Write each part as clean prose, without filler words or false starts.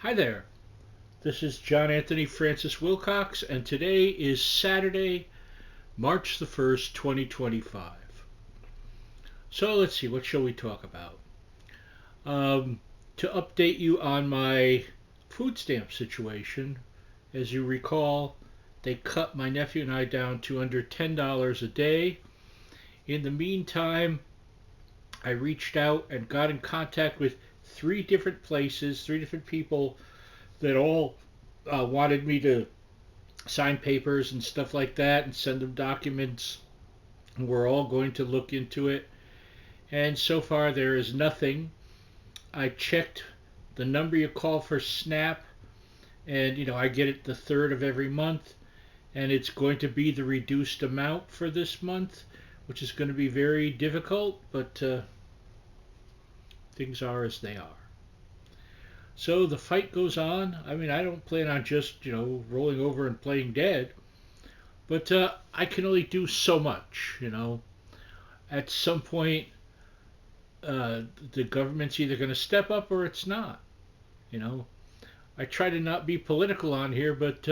Hi there. This is John Anthony Francis Wilcox, and today is Saturday, March the 1st, 2025. So let's see, what shall we talk about? Um, to update you on my food stamp situation, as you recall, they cut my nephew and I down to under $10 a day. In the meantime, I reached out and got in contact with three different places, three different people that all wanted me to sign papers and stuff like that and send them documents. We're all going to look into it. And so far, there is nothing. I checked the number you call for SNAP, and I get it the third of every month, and it's going to be the reduced amount for this month, which is going to be very difficult, but things are as they are. So the fight goes on. I mean, I don't plan on just, rolling over and playing dead, but I can only do so much. At some point, the government's either going to step up or it's not. You know, I try to not be political on here, but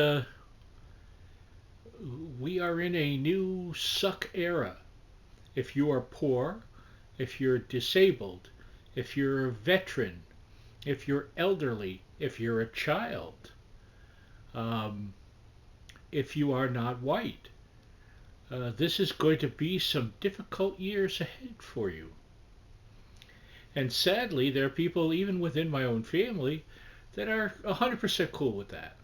we are in a new suck era. If you are poor, if you're disabled, if you're a veteran, if you're elderly, if you're a child, um, if you are not white, this is going to be some difficult years ahead for you. And sadly, there are people, even within my own family, that are 100% cool with that.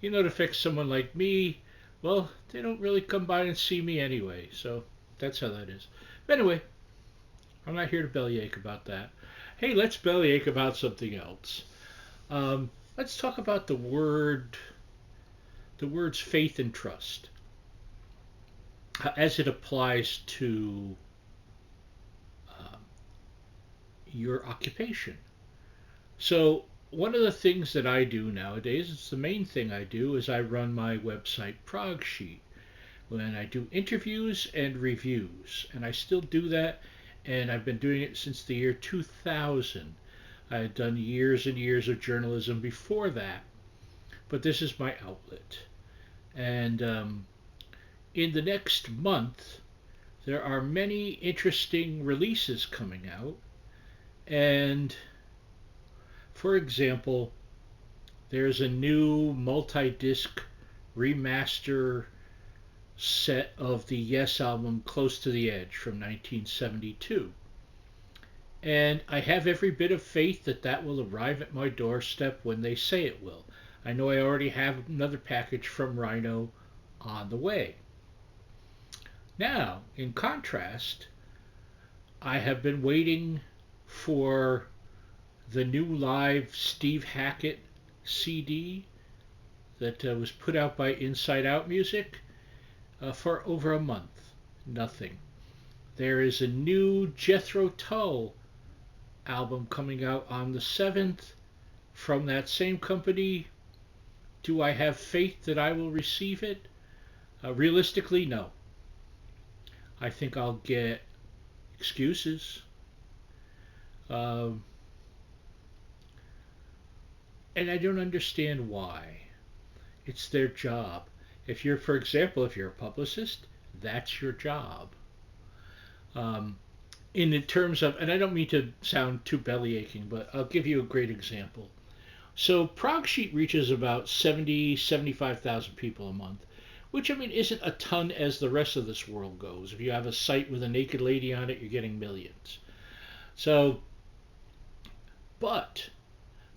To fix someone like me, well, they don't really come by and see me anyway, so that's how that is. But anyway, I'm not here to bellyache about that. Hey, let's bellyache about something else. Let's talk about the words faith and trust, as it applies to um, your occupation. So, one of the things that I do nowadays, it's the main thing I do, is I run my website Prog Sheet. When I do interviews and reviews, and I still do that, and I've been doing it since the year 2000. I had done years and years of journalism before that, but this is my outlet. And in the next month, there are many interesting releases coming out. And for example, there's a new multi disc remaster set of the Yes album Close to the Edge from 1972. And I have every bit of faith that that will arrive at my doorstep when they say it will. I know I already have another package from Rhino on the way. Now, in contrast, I have been waiting for the new live Steve Hackett CD that was put out by Inside Out Music for over a month. Nothing. There is a new Jethro Tull album coming out on the 7th from that same company. Do I have faith that I will receive it? Realistically, no. I think I'll get excuses. Um, and I don't understand why. It's their job. For example, if you're a publicist, that's your job. Um, in terms of, and I don't mean to sound too belly aching, but I'll give you a great example. So Progsheet reaches about 75,000 people a month, which I mean isn't a ton as the rest of this world goes. If you have a site with a naked lady on it, you're getting millions. So, but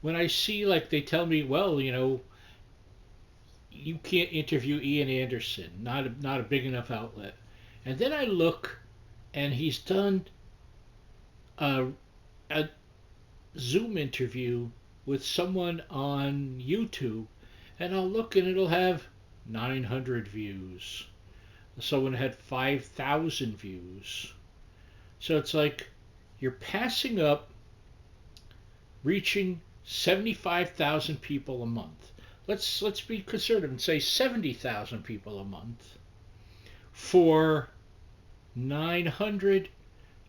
when I see, like, they tell me, well, you can't interview Ian Anderson, not a big enough outlet. And then I look, and he's done a, a Zoom interview with someone on YouTube, and I'll look and it'll have 900 views. Someone had 5,000 views. So it's like you're passing up reaching 75,000 people a month. Let's be conservative and say 70,000 people a month for 900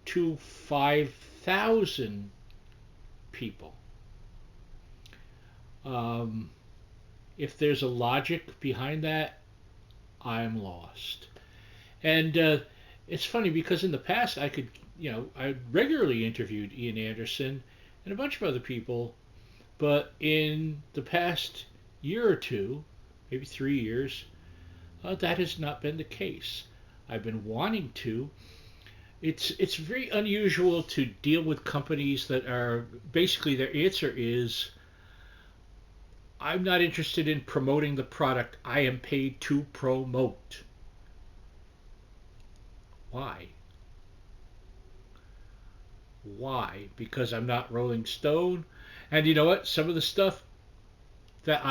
to 5,000 people. Um, if there's a logic behind that, I'm lost. And it's funny because in the past I regularly interviewed Ian Anderson and a bunch of other people, but in the past year or two, maybe 3 years, that has not been the case. I've been wanting to. It's very unusual to deal with companies that are basically their answer is I'm not interested in promoting the product I am paid to promote. Why? Why? Because I'm not Rolling Stone. And you know what? Some of the stuff that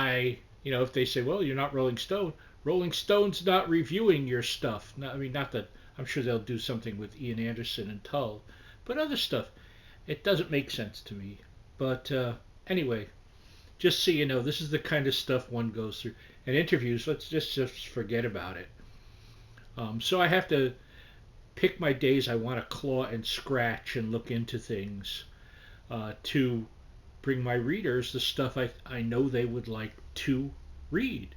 if they say, well, you're not Rolling Stone's not reviewing your stuff. Not, I mean, not that I'm sure they'll do something with Ian Anderson and Tull, but other stuff, it doesn't make sense to me. But anyway, just so you know, this is the kind of stuff one goes through. And interviews, let's just forget about it. So I have to pick my days I want to claw and scratch and look into things to bring my readers the stuff I know they would like to read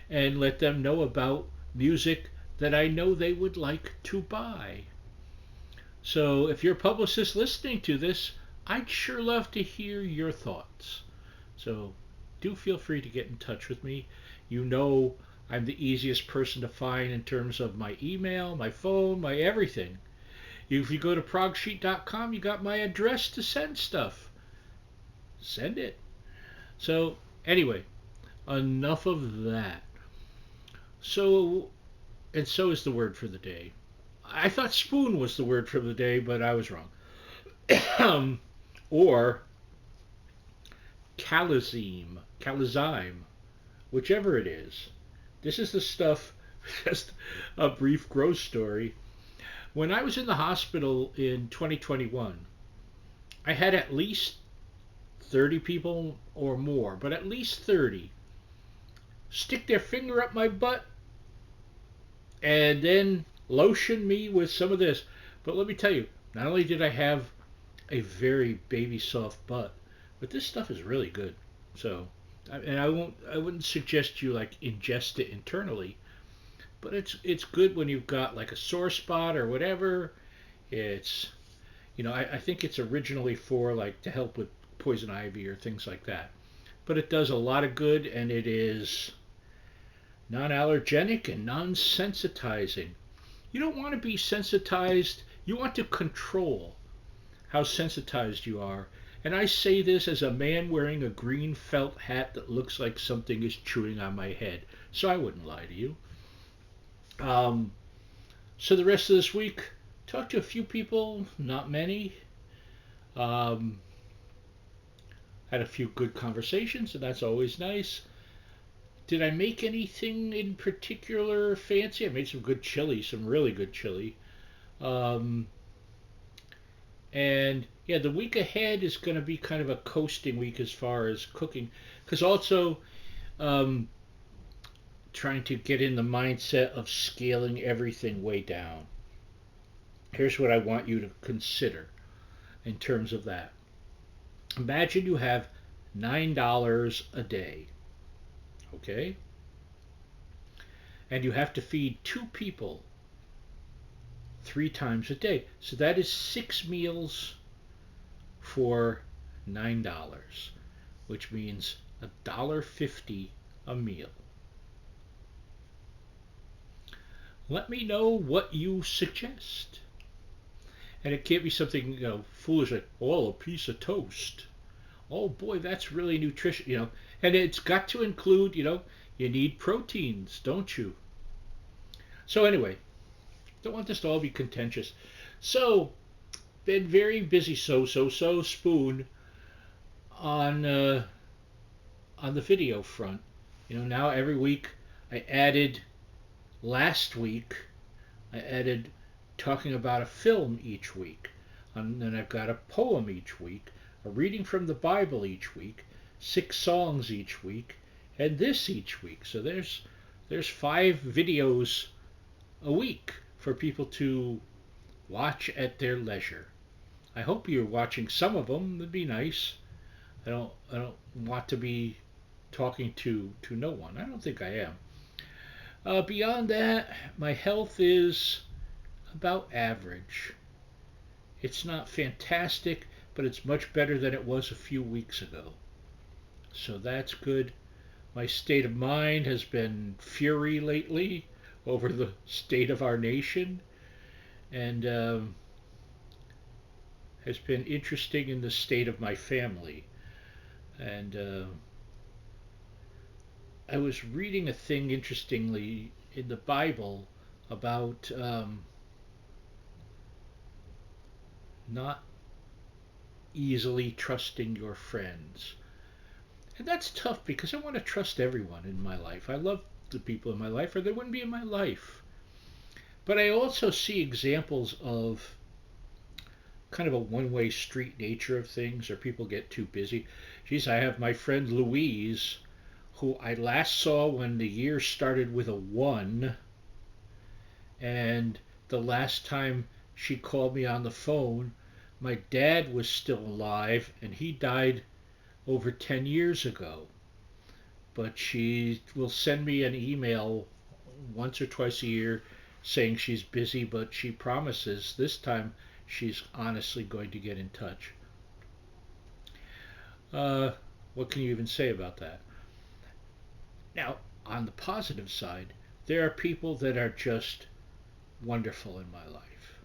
and let them know about music that I know they would like to buy. So if you're a publicist listening to this, I'd sure love to hear your thoughts. So do feel free to get in touch with me. You know I'm the easiest person to find in terms of my email, my phone, my everything. If you go to progsheet.com, you got my address to send stuff. Send it. So anyway, enough of that. So, and so is the word for the day. I thought spoon was the word for the day, but I was wrong. Or calazyme, whichever it is. This is the stuff, just a brief gross story. When I was in the hospital in 2021, I had at least 30 people or more, but at least 30, stick their finger up my butt and then lotion me with some of this. But let me tell you, not only did I have a very baby soft butt, but this stuff is really good. So, and I wouldn't suggest you like ingest it internally, but it's good when you've got like a sore spot or whatever. It's I think it's originally for like to help with poison ivy or things like that. But it does a lot of good and it is non-allergenic and non-sensitizing. You don't want to be sensitized. You want to control how sensitized you are. And I say this as a man wearing a green felt hat that looks like something is chewing on my head. So I wouldn't lie to you. So the rest of this week, talked to a few people, not many. Um, had a few good conversations, and that's always nice. Did I make anything in particular fancy? I made some good chili, some really good chili. Um, and yeah, the week ahead is going to be kind of a coasting week as far as cooking, because also um, trying to get in the mindset of scaling everything way down. Here's what I want you to consider in terms of that. Imagine you have $9 a day, okay? And you have to feed two people 3 times a day. So that is 6 meals for $9, which means $1.50 a meal. Let me know what you suggest. And it can't be something foolish like, oh, a piece of toast. Oh boy, that's really nutritious. And it's got to include, you need proteins, don't you? So anyway, don't want this to all be contentious. So, been very busy. So spoon on on the video front. Now every week I added. Last week I added talking about a film each week. And then I've got a poem each week, a reading from the Bible each week, 6 songs each week, and this each week. So there's 5 videos a week for people to watch at their leisure. I hope you're watching some of them. That'd be nice. I don't want to be talking to no one. I don't think I am. Beyond that, my health is about average. It's not fantastic, but it's much better than it was a few weeks ago. So that's good. My state of mind has been fury lately over the state of our nation, and has been interesting in the state of my family. And I was reading a thing interestingly in the Bible about not easily trusting your friends. And that's tough because I want to trust everyone in my life. I love the people in my life, or they wouldn't be in my life. But I also see examples of kind of a one-way street nature of things, or people get too busy. Geez, I have my friend Louise, who I last saw when the year started with a 1, and the last time she called me on the phone, my dad was still alive, and he died over 10 years ago. But she will send me an email once or twice a year saying she's busy, but she promises this time she's honestly going to get in touch. Uh, what can you even say about that? Now, on the positive side, there are people that are just wonderful in my life.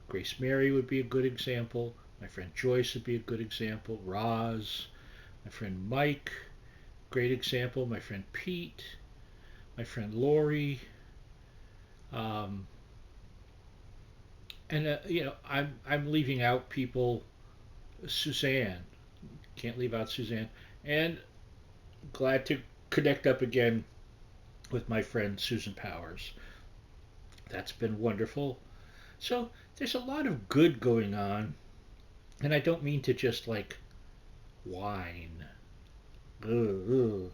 Grace Mary would be a good example. My friend Joyce would be a good example. Roz, my friend Mike, great example. My friend Pete, my friend Lori, um, and I'm leaving out people. Suzanne, can't leave out Suzanne, and glad to connect up again with my friend Susan Powers. That's been wonderful. So there's a lot of good going on, and I don't mean to just like whine. Ugh,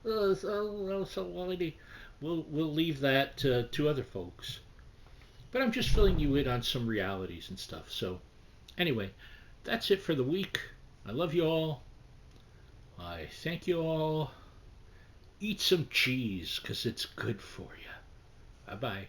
ugh. So whiny. We'll leave that to other folks. But I'm just filling you in on some realities and stuff. So anyway, that's it for the week. I love you all. I thank you all. Eat some cheese because it's good for you. Bye bye.